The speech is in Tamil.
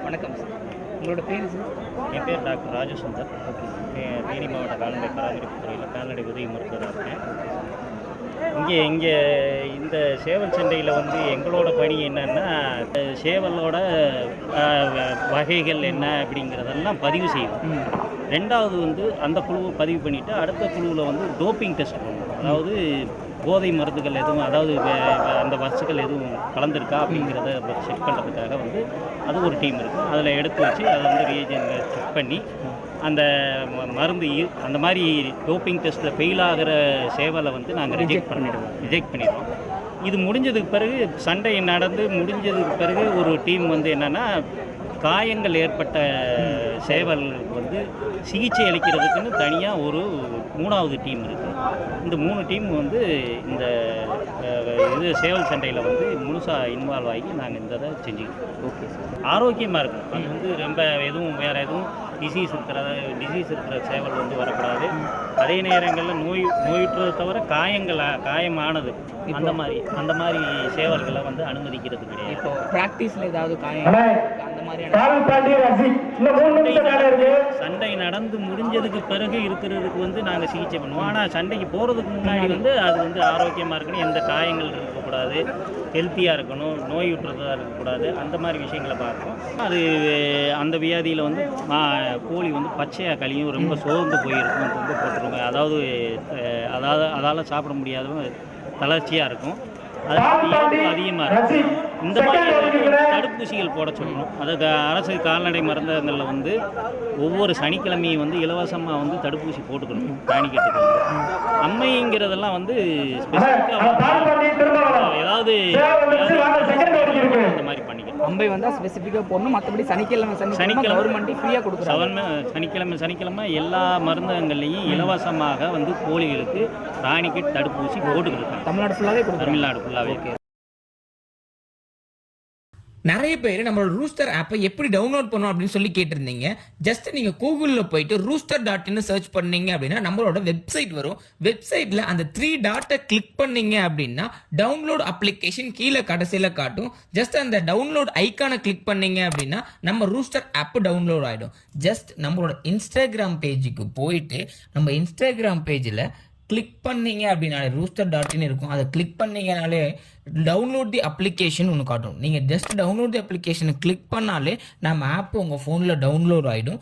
வணக்கம் சார். உங்களோட பேர் சார்? என் பேர் டாக்டர் ராஜசுந்தர். தேனி மாவட்ட கால்நடை பராமரிப்பு துறையில் கால்நடை உதவி மருத்துவராக இருக்கேன். இங்கே இந்த சேவல் சண்டையில் எங்களோட பணி என்னென்னா, சேவலோட வகைகள் என்ன அப்படிங்கிறதெல்லாம் பதிவு செய்வோம். ரெண்டாவது அந்த குழுவை பதிவு பண்ணிவிட்டு அடுத்த குழுவில் டோப்பிங் டெஸ்ட் பண்ணுவோம். அதாவது போதை மருந்துகள் எதுவும், அதாவது அந்த வசுக்கள் எதுவும் கலந்துருக்கா அப்படிங்கிறத செக் பண்ணுறதுக்காக அது ஒரு டீம் இருக்குது. அதில் எடுத்து வச்சு அதை ரீஜன் செக் பண்ணி அந்த மருந்து அந்த மாதிரி டோப்பிங் டெஸ்ட்டில் ஃபெயில் ஆகிற சேவலை நாங்கள் ரிஜெக்ட் பண்ணிடுவோம். இது முடிஞ்சதுக்கு பிறகு, சண்டை நடந்து முடிஞ்சதுக்கு பிறகு ஒரு டீம் என்னென்னா, காயங்கள் ஏற்பட்ட சேவல்களுக்கு சிகிச்சை அளிக்கிறதுக்குன்னு தனியாக ஒரு 3வது டீம் இருக்குது. இந்த 3 டீம் இந்த சேவல் சண்டையில் முழுசாக இன்வால்வ் ஆகி நாங்கள் இந்த இதை செஞ்சுக்கிட்டோம். Okay sir. ஆரோக்கியமாக இருக்கும். அது ரொம்ப வேறு எதுவும் டிசீஸ் இருக்கிற சேவல் வரக்கூடாது. அதே நேரங்களில் நோயுற்றதை தவிர காயமானது அந்த மாதிரி சேவல்களை அனுமதிக்கிறது கிடையாது. இப்போ ப்ராக்டிஸில் ஏதாவது காயம் அந்த மாதிரியான சண்டை நடந்து முடிஞ்சதுக்கு பிறகு இருக்கிறதுக்கு நாங்கள் சிகிச்சை பண்ணுவோம். ஆனால் சண்டைக்கு போகிறதுக்கு முன்னாடி அது ஆரோக்கியமாக இருக்கணும், எந்த காயங்கள் இருக்கக்கூடாது, ஹெல்த்தியாக இருக்கணும், நோயுற்றதாக இருக்கக்கூடாது, அந்த மாதிரி விஷயங்களை பார்ப்போம். அது அந்த வியாதியில் கோழி பச்சையாக கழியும், ரொம்ப சோர்ந்து போயிருக்கும், ரொம்ப போட்டுருவாங்க. அதால் சாப்பிட முடியாத தளர்ச்சியாக இருக்கும், அது அதிகமாக இருக்கும். இந்த மாதிரி தடுப்பூசிகள் போட சொல்லணும். அதாவது அரசு கால்நடை மருந்தகங்களில் ஒவ்வொரு சனிக்கிழமையும் இலவசமாக தடுப்பூசி போட்டுக்கணும். ராணிக்கெட்டுக்கு அம்மைங்கிறதெல்லாம் ஸ்பெசிஃபிக்காக ஏதாவது இந்த மாதிரி பண்ணிக்கணும். அம்பை ஸ்பெசிஃபிக்காக போடணும். மற்றபடி சனிக்கிழமை கவர்மெண்ட் ஃப்ரீயாக கொடுக்குறாங்க. சனிக்கிழமை எல்லா மருந்தகங்கள்லையும் இலவசமாக கோழிகளுக்கு ராணிக்கெட் தடுப்பூசி போட்டுக்கிட்டு தமிழ்நாடு ஃபுல்லாகவே. ஓகே. நிறைய பேர் நம்மளோட ரூஸ்டர் ஆப்பை எப்படி டவுன்லோட் பண்ணணும் அப்படின்னு சொல்லி கேட்டிருந்தீங்க. ஜஸ்ட் நீங்கள் கூகுளில் போயிட்டு rooster.in சர்ச் பண்ணீங்க அப்படின்னா நம்மளோட வெப்சைட் வரும். வெப்சைட்டில் அந்த 3 டாட்டை கிளிக் பண்ணீங்க அப்படின்னா டவுன்லோட் அப்ளிகேஷன் கீழே கடைசியில் காட்டும். ஜஸ்ட் அந்த டவுன்லோட் ஐக்கானை கிளிக் பண்ணீங்க அப்படின்னா நம்ம ரூஸ்டர் ஆப் டவுன்லோட் ஆகிடும். ஜஸ்ட் நம்மளோட இன்ஸ்டாகிராம் பேஜுக்கு போயிட்டு நம்ம இன்ஸ்டாகிராம் பேஜில் கிளிக் பண்ணீங்க அப்படின்னாலே rooster.in இருக்கும். அதை கிளிக் பண்ணீங்கனாலே டவுன்லோட் தி அப்ளிகேஷன் ஒன்று காட்டும். நீங்கள் ஜஸ்ட் டவுன்லோட் தி அப்ளிகேஷனை கிளிக் பண்ணாலே நம்ம ஆப் உங்கள் ஃபோனில் டவுன்லோட் ஆகிடும்.